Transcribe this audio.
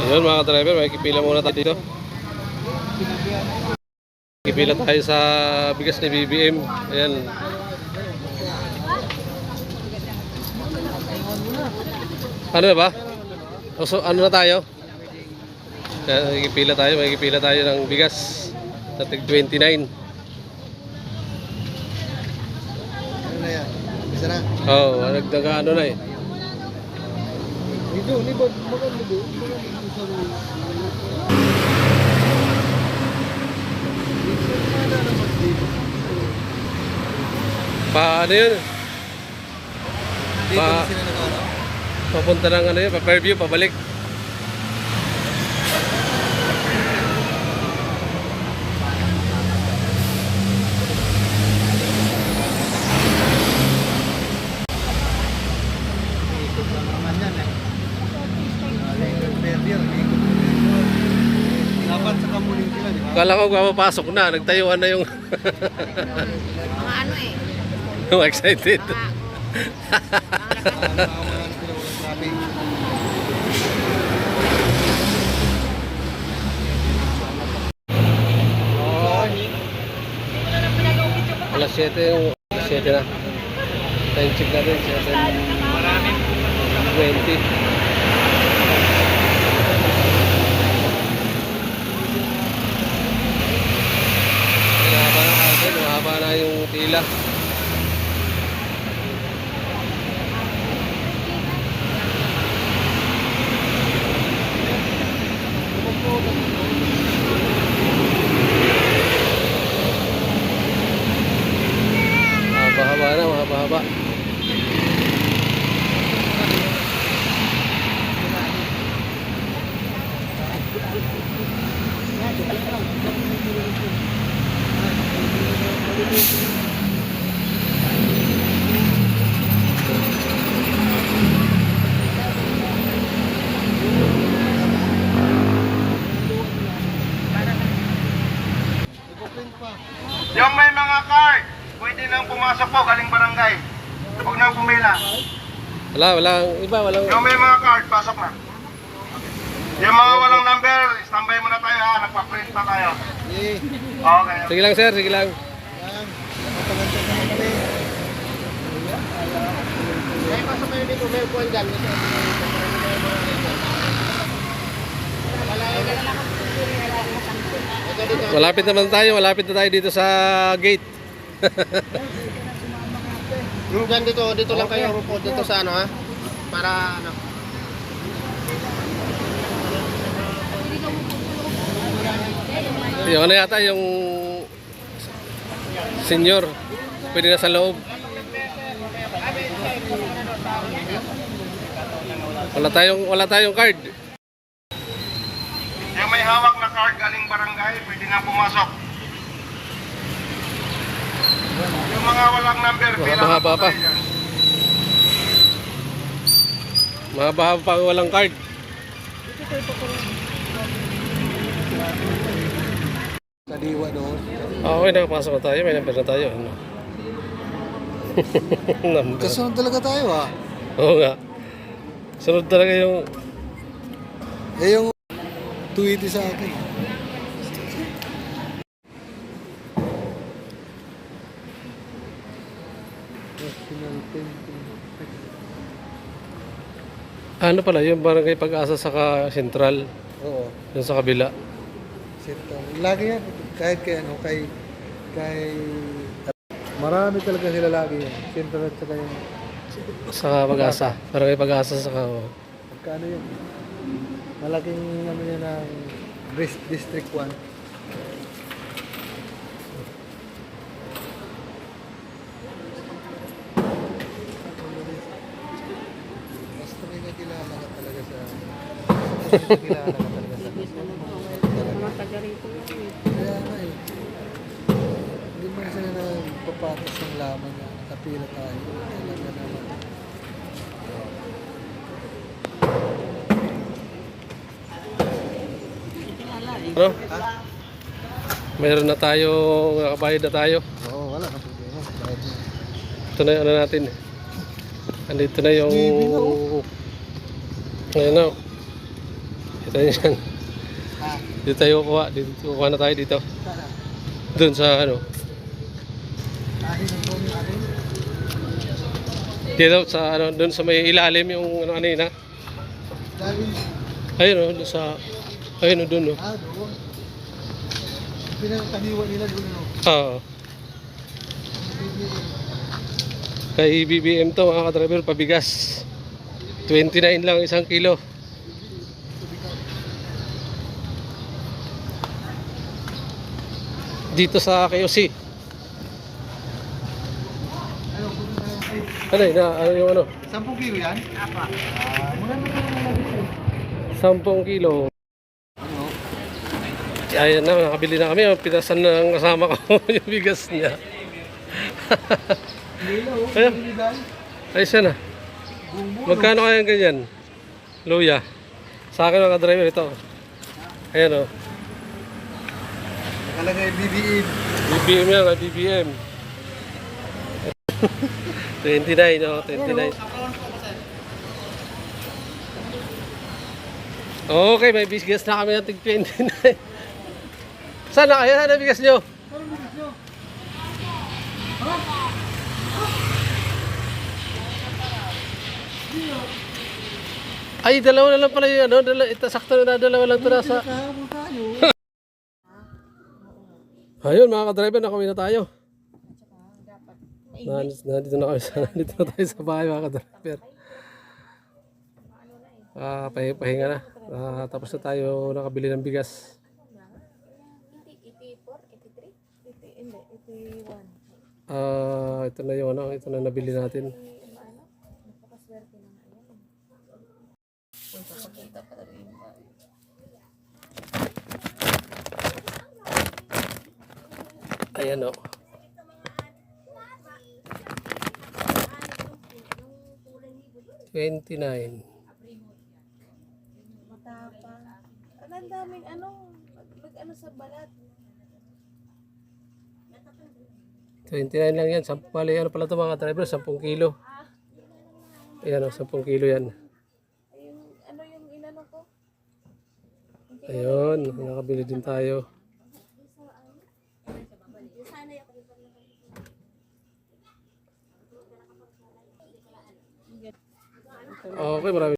Yun mga driver, may kipila muna tayo dito. Kipila tayo sa bigas ni BBM. Ayan. Ano na ba? So, ano na tayo? May kipila tayo ng bigas sa tig 29. Ano na yan? Bisa na? Oo, nagdaga ano na eh. Paano yun? Dito na sila nag-ano? Papunta ng ano yun, pa-Fairview, pabalik. Dapat sa kamuling sila, di ba? Kala ko papapasok na, nagtayuan na yung Mga ano eh. yung excited. Alas 7 yung 7 na. Time check natin, 7:20. Mahaba na yung pila. Mahaba na, mahaba. Yung may mga card, pwede nang pumasok po galing barangay. Huwag nang pumila. Walang iba, walang. Yung may mga card, pasok na. Yung mga walang number, standby muna tayo ha. Nagpa-print pa tayo. Okay. Sige lang sir, sige lang. Kaya pasok kayo dito, may upuan dyan. Malapit na tayo dito sa gate. Yung dyan dito lang kayo rupo dito sa ano ha? Para ano? Yung ano yata, yung senior. Pwede na sa loob. Wala tayong card. Yung may hawak na card galing barangay, pwede nang pumasok. Yung mga walang number, pila Mahaba pa. tayo dyan. Mahaba pa walang card. Kadiwa doon. Okay, nakapasok na tayo. May number na tayo. Ano? Number. Kasunod talaga tayo ah. Oo nga. Sunod talaga yung Yung 280 sa akin. ano pala, yung barangay Pag-asa sa Sentral. Oo. Yung sa kabila. Lagi yan. Kahit kay ano, kay marami talaga sila lagi yan. Sentral at saka yung Sa Pag-asa. Barangay Pag-asa sa magkano yun? Malaking ano yun ng District 1. Basta may nakilala ka talaga sa nakilala ka talaga sa Mga taga rito. kaya nga eh. Hindi mo sila nagpapatas ng laman na nakapila tayo. Talaga naman. ano? Meron na tayo, nakabayad na tayo. Oo, wala na problema. Bayad na. Ito na yung ano natin. Andito na yung... Baby na, oh. Ayan na. Ito Saan yan? Ah, Dito tayo kukuha. Dito kukuha na tayo dito. sana. Doon sa ano. Kahit ang bumi natin. Dito sa ano, doon sa may ilalim yung ano kanina. Dahil, Ayun oh, doon sa ayun oh, doon oh. doon. Pinagtaniwa nila doon, no? Oo. Kay BBM to mga ka-driver, pabigas. 29 lang isang kilo. Dito sa KOC. Ano yun? Ano yung ano? 10 kilo yan? Apa. Muna na ka naman 10 kilo. Ano? Ayan na, nakabili na kami. Pinasan na ng kasama ko yung bigas niya. Kilo, Ayan. kilo. Ayos yan ah. Magkano kaya ganyan? Luya. Sa akin mga driver ito. Ayan oh. Nakalagay BBM. BBM yan, BBM. 29 oh, 29. Okay, may bigas na kami ng tig 29. Saan na kayo? Saan na bigas nyo? Ay, dalawa na lang pala yung ano, sakto na dalawa lang ito nasa. Kahapon tayo. Ayun mga ka-driver, nakauwi na tayo. Nandito na kami nandito na tayo sa bahay mga ka-driver. Pahinga na. Tapos na tayo nakabili ng bigas. 84, 83, hindi, 81. Ito na yung ano, ito na nabili natin. Napakaswerte na nga yan. Pakita pa rin yung bahay. Ayan o. $29. Matapang. Ang daming ano sa balat. 29 lang yan. Bali, ano pala ito mga driver? 10 kilo. Ayan o, 10 kilo yan. Yung inano ko? Ayun, nakabili din tayo. Okay, marami.